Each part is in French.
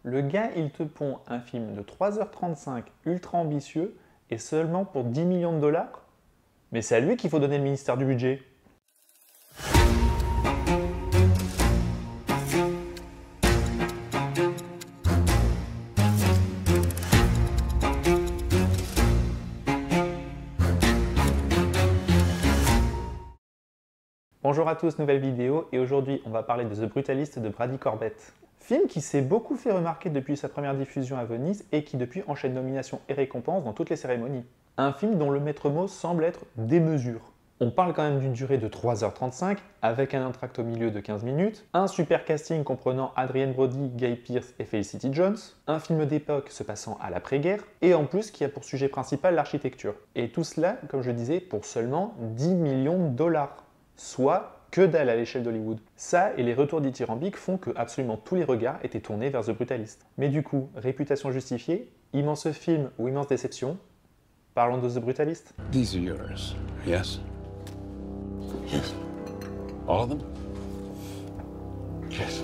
Le gars, il te pond un film de 3h35 ultra ambitieux et seulement pour 10 millions de dollars. Mais c'est à lui qu'il faut donner le ministère du budget. Bonjour à tous, nouvelle vidéo et aujourd'hui on va parler de The Brutalist de Brady Corbett. Film qui s'est beaucoup fait remarquer depuis sa première diffusion à Venise et qui depuis enchaîne nominations et récompenses dans toutes les cérémonies. Un film dont le maître mot semble être démesure. On parle quand même d'une durée de 3h35 avec un entracte au milieu de 15 minutes, un super casting comprenant Adrien Brody, Guy Pearce et Felicity Jones, un film d'époque se passant à l'après-guerre et en plus qui a pour sujet principal l'architecture. Et tout cela, comme je disais, pour seulement 10 millions de dollars. Soit que dalle à l'échelle d'Hollywood. Ça et les retours dithyrambiques font que absolument tous les regards étaient tournés vers The Brutalist. Mais du coup, réputation justifiée, immense film ou immense déception, parlons de The Brutalist. These are yours, yes? Yes. All of them? Yes.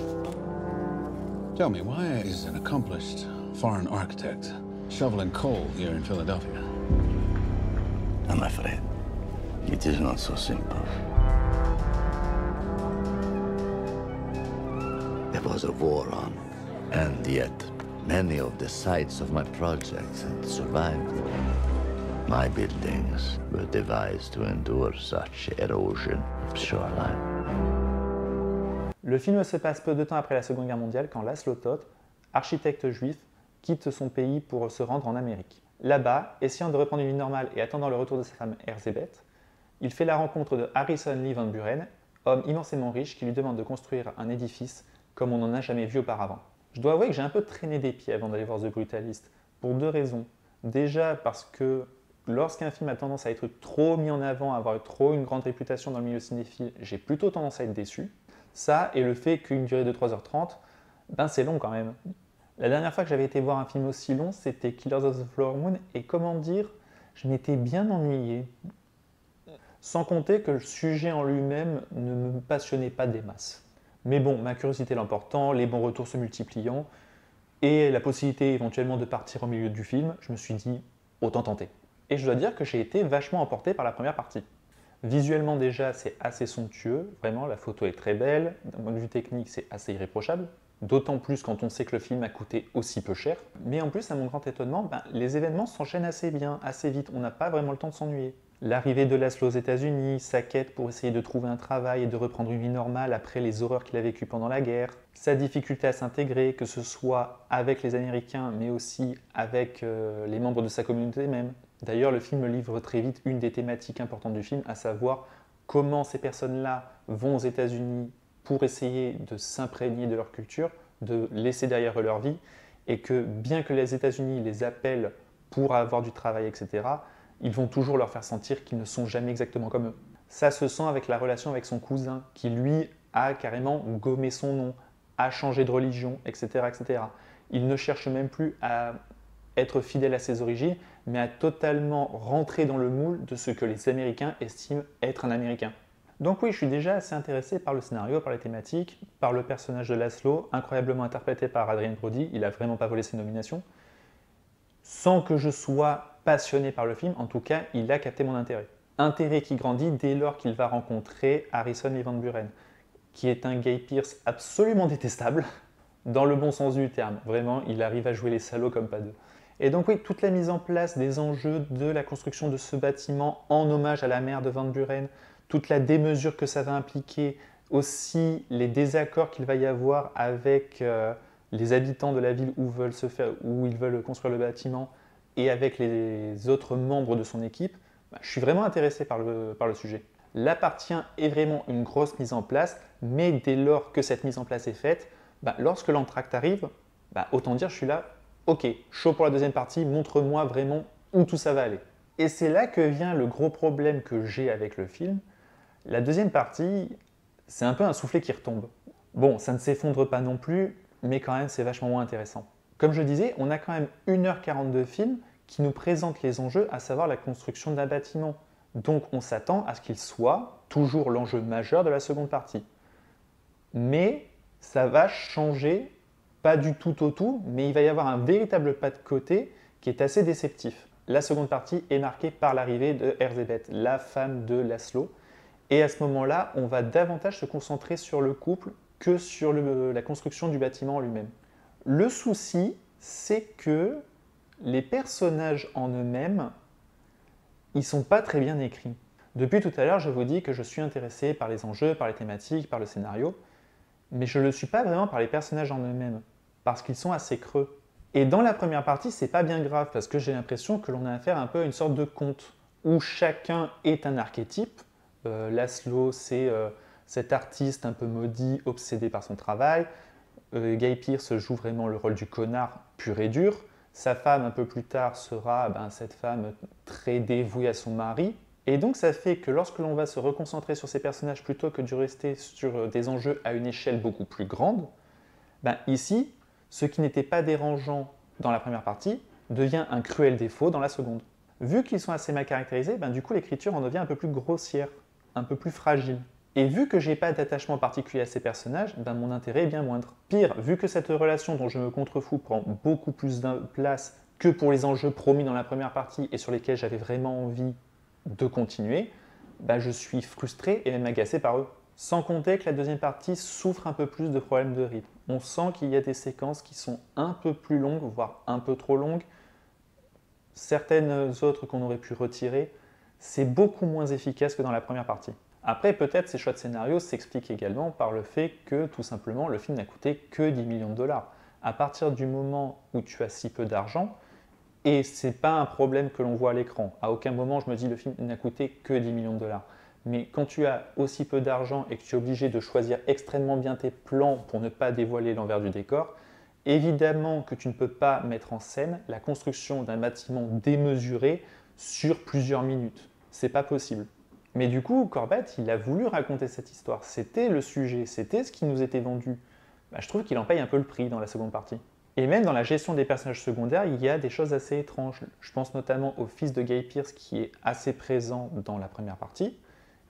Tell me, why is an accomplished foreign architect shoveling coal here in Philadelphia? I'm afraid it is not so simple. There was a war on, and yet many of the sites of my projects had survived. My buildings were devised to endure such erosion of shoreline. Le film se passe peu de temps après la Seconde Guerre mondiale quand Laszlo Toth, architecte juif, quitte son pays pour se rendre en Amérique. Là-bas, essayant de reprendre une vie normale et attendant le retour de sa femme Erzébeth, il fait la rencontre de Harrison Lee Van Buren, homme immensément riche qui lui demande de construire un édifice comme on n'en a jamais vu auparavant. Je dois avouer que j'ai un peu traîné des pieds avant d'aller voir The Brutalist, pour deux raisons. Déjà parce que lorsqu'un film a tendance à être trop mis en avant, à avoir trop une grande réputation dans le milieu cinéphile, j'ai plutôt tendance à être déçu. Ça et le fait qu'une durée de 3h30, ben c'est long quand même. La dernière fois que j'avais été voir un film aussi long, c'était Killers of the Flower Moon, et comment dire, je m'étais bien ennuyé. Sans compter que le sujet en lui-même ne me passionnait pas des masses. Mais bon, ma curiosité l'emportant, les bons retours se multipliant, et la possibilité éventuellement de partir au milieu du film, je me suis dit, autant tenter. Et je dois dire que j'ai été vachement emporté par la première partie. Visuellement déjà, c'est assez somptueux, vraiment, la photo est très belle, d'un point de vue technique, c'est assez irréprochable, d'autant plus quand on sait que le film a coûté aussi peu cher. Mais en plus, à mon grand étonnement, les événements s'enchaînent assez bien, assez vite, on n'a pas vraiment le temps de s'ennuyer. L'arrivée de Laszlo aux États-Unis, sa quête pour essayer de trouver un travail et de reprendre une vie normale après les horreurs qu'il a vécues pendant la guerre, sa difficulté à s'intégrer, que ce soit avec les Américains mais aussi avec les membres de sa communauté même. D'ailleurs, le film livre très vite une des thématiques importantes du film, à savoir comment ces personnes-là vont aux États-Unis pour essayer de s'imprégner de leur culture, de laisser derrière eux leur vie, et que bien que les États-Unis les appellent pour avoir du travail, etc., ils vont toujours leur faire sentir qu'ils ne sont jamais exactement comme eux. Ça se sent avec la relation avec son cousin, qui lui a carrément gommé son nom, a changé de religion, etc., etc. Il ne cherche même plus à être fidèle à ses origines, mais à totalement rentrer dans le moule de ce que les Américains estiment être un Américain. Donc oui, je suis déjà assez intéressé par le scénario, par les thématiques, par le personnage de Laszlo, incroyablement interprété par Adrien Brody, il n'a vraiment pas volé ses nominations. Sans que je sois passionné par le film, en tout cas, il a capté mon intérêt. Intérêt qui grandit dès lors qu'il va rencontrer Harrison Lee Van Buren, qui est un Guy Pearce absolument détestable, dans le bon sens du terme. Vraiment, il arrive à jouer les salauds comme pas deux. Et donc oui, toute la mise en place des enjeux de la construction de ce bâtiment en hommage à la mère de Van Buren, toute la démesure que ça va impliquer, aussi les désaccords qu'il va y avoir avec les habitants de la ville où ils veulent construire le bâtiment et avec les autres membres de son équipe, je suis vraiment intéressé par le sujet. La partie 1 est vraiment une grosse mise en place, mais dès lors que cette mise en place est faite, lorsque l'entracte arrive, autant dire je suis là, ok, chaud pour la deuxième partie, montre-moi vraiment où tout ça va aller. Et c'est là que vient le gros problème que j'ai avec le film. La deuxième partie, c'est un peu un soufflet qui retombe. Bon, ça ne s'effondre pas non plus, mais quand même c'est vachement moins intéressant. Comme je disais, on a quand même 1h40 de film qui nous présente les enjeux, à savoir la construction d'un bâtiment. Donc on s'attend à ce qu'il soit toujours l'enjeu majeur de la seconde partie. Mais ça va changer pas du tout au tout, mais il va y avoir un véritable pas de côté qui est assez déceptif. La seconde partie est marquée par l'arrivée de Erzsébet, la femme de Laszlo. Et à ce moment-là, on va davantage se concentrer sur le couple que sur la construction du bâtiment lui-même. Le souci, c'est que les personnages en eux-mêmes, ils ne sont pas très bien écrits. Depuis tout à l'heure, je vous dis que je suis intéressé par les enjeux, par les thématiques, par le scénario, mais je ne le suis pas vraiment par les personnages en eux-mêmes, parce qu'ils sont assez creux. Et dans la première partie, c'est pas bien grave, parce que j'ai l'impression que l'on a affaire un peu à une sorte de conte, où chacun est un archétype. Laszlo, c'est cet artiste un peu maudit, obsédé par son travail. Guy Pearce joue vraiment le rôle du connard pur et dur. Sa femme, un peu plus tard, sera cette femme très dévouée à son mari. Et donc ça fait que lorsque l'on va se reconcentrer sur ces personnages plutôt que de rester sur des enjeux à une échelle beaucoup plus grande, ici, ce qui n'était pas dérangeant dans la première partie devient un cruel défaut dans la seconde. Vu qu'ils sont assez mal caractérisés, du coup l'écriture en devient un peu plus grossière, un peu plus fragile. Et vu que j'ai pas d'attachement particulier à ces personnages, mon intérêt est bien moindre. Pire, vu que cette relation dont je me contrefous prend beaucoup plus de place que pour les enjeux promis dans la première partie et sur lesquels j'avais vraiment envie de continuer, je suis frustré et même agacé par eux. Sans compter que la deuxième partie souffre un peu plus de problèmes de rythme. On sent qu'il y a des séquences qui sont un peu plus longues, voire un peu trop longues. Certaines autres qu'on aurait pu retirer, c'est beaucoup moins efficace que dans la première partie. Après, peut-être ces choix de scénario s'expliquent également par le fait que, tout simplement, le film n'a coûté que 10 millions de dollars. À partir du moment où tu as si peu d'argent, et c'est pas un problème que l'on voit à l'écran. À aucun moment je me dis le film n'a coûté que 10 millions de dollars. Mais quand tu as aussi peu d'argent et que tu es obligé de choisir extrêmement bien tes plans pour ne pas dévoiler l'envers du décor, évidemment que tu ne peux pas mettre en scène la construction d'un bâtiment démesuré sur plusieurs minutes. C'est pas possible. Mais du coup, Corbett, il a voulu raconter cette histoire. C'était le sujet, c'était ce qui nous était vendu. Je trouve qu'il en paye un peu le prix dans la seconde partie. Et même dans la gestion des personnages secondaires, il y a des choses assez étranges. Je pense notamment au fils de Guy Pearce qui est assez présent dans la première partie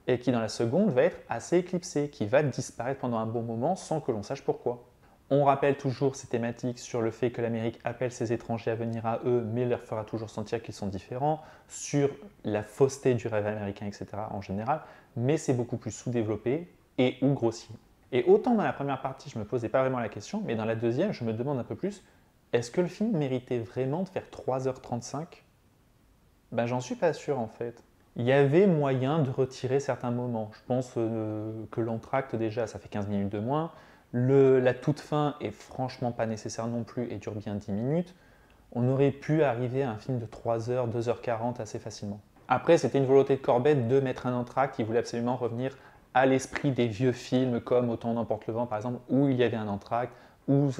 et qui dans la seconde va être assez éclipsé, qui va disparaître pendant un bon moment sans que l'on sache pourquoi. On rappelle toujours ces thématiques sur le fait que l'Amérique appelle ses étrangers à venir à eux, mais leur fera toujours sentir qu'ils sont différents, sur la fausseté du rêve américain, etc. en général, mais c'est beaucoup plus sous-développé et ou grossier. Et autant dans la première partie, je ne me posais pas vraiment la question, mais dans la deuxième, je me demande un peu plus, est-ce que le film méritait vraiment de faire 3h35 ? J'en suis pas sûr en fait. Il y avait moyen de retirer certains moments. Je pense que l'entracte déjà, ça fait 15 minutes de moins. La toute fin est franchement pas nécessaire non plus et dure bien 10 minutes. On aurait pu arriver à un film de 3h, 2h40 assez facilement. Après, c'était une volonté de Corbett de mettre un entracte, il voulait absolument revenir à l'esprit des vieux films comme Autant n'emporte le vent par exemple, où il y avait un entracte, où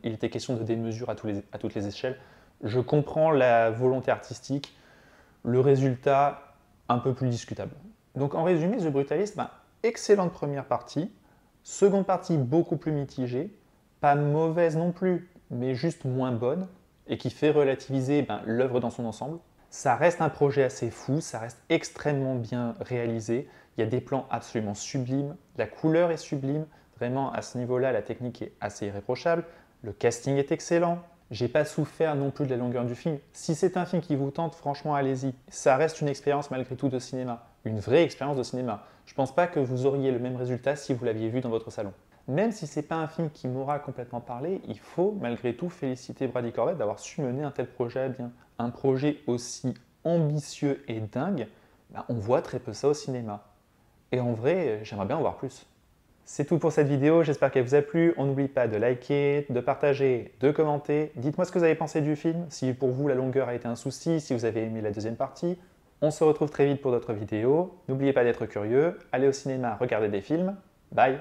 il était question de démesure à toutes les échelles. Je comprends la volonté artistique, le résultat un peu plus discutable. Donc en résumé, The Brutalist, excellente première partie, seconde partie beaucoup plus mitigée, pas mauvaise non plus, mais juste moins bonne, et qui fait relativiser l'œuvre dans son ensemble. Ça reste un projet assez fou, ça reste extrêmement bien réalisé, il y a des plans absolument sublimes, la couleur est sublime, vraiment à ce niveau-là la technique est assez irréprochable, le casting est excellent, j'ai pas souffert non plus de la longueur du film. Si c'est un film qui vous tente, franchement allez-y, ça reste une expérience malgré tout de cinéma, une vraie expérience de cinéma. Je pense pas que vous auriez le même résultat si vous l'aviez vu dans votre salon. Même si c'est pas un film qui m'aura complètement parlé, il faut malgré tout féliciter Bradley Corbett d'avoir su mener un tel projet à bien. Un projet aussi ambitieux et dingue, on voit très peu ça au cinéma. Et en vrai, j'aimerais bien en voir plus. C'est tout pour cette vidéo, j'espère qu'elle vous a plu. On n'oublie pas de liker, de partager, de commenter. Dites-moi ce que vous avez pensé du film, si pour vous la longueur a été un souci, si vous avez aimé la deuxième partie. On se retrouve très vite pour d'autres vidéos. N'oubliez pas d'être curieux, allez au cinéma, regardez des films. Bye!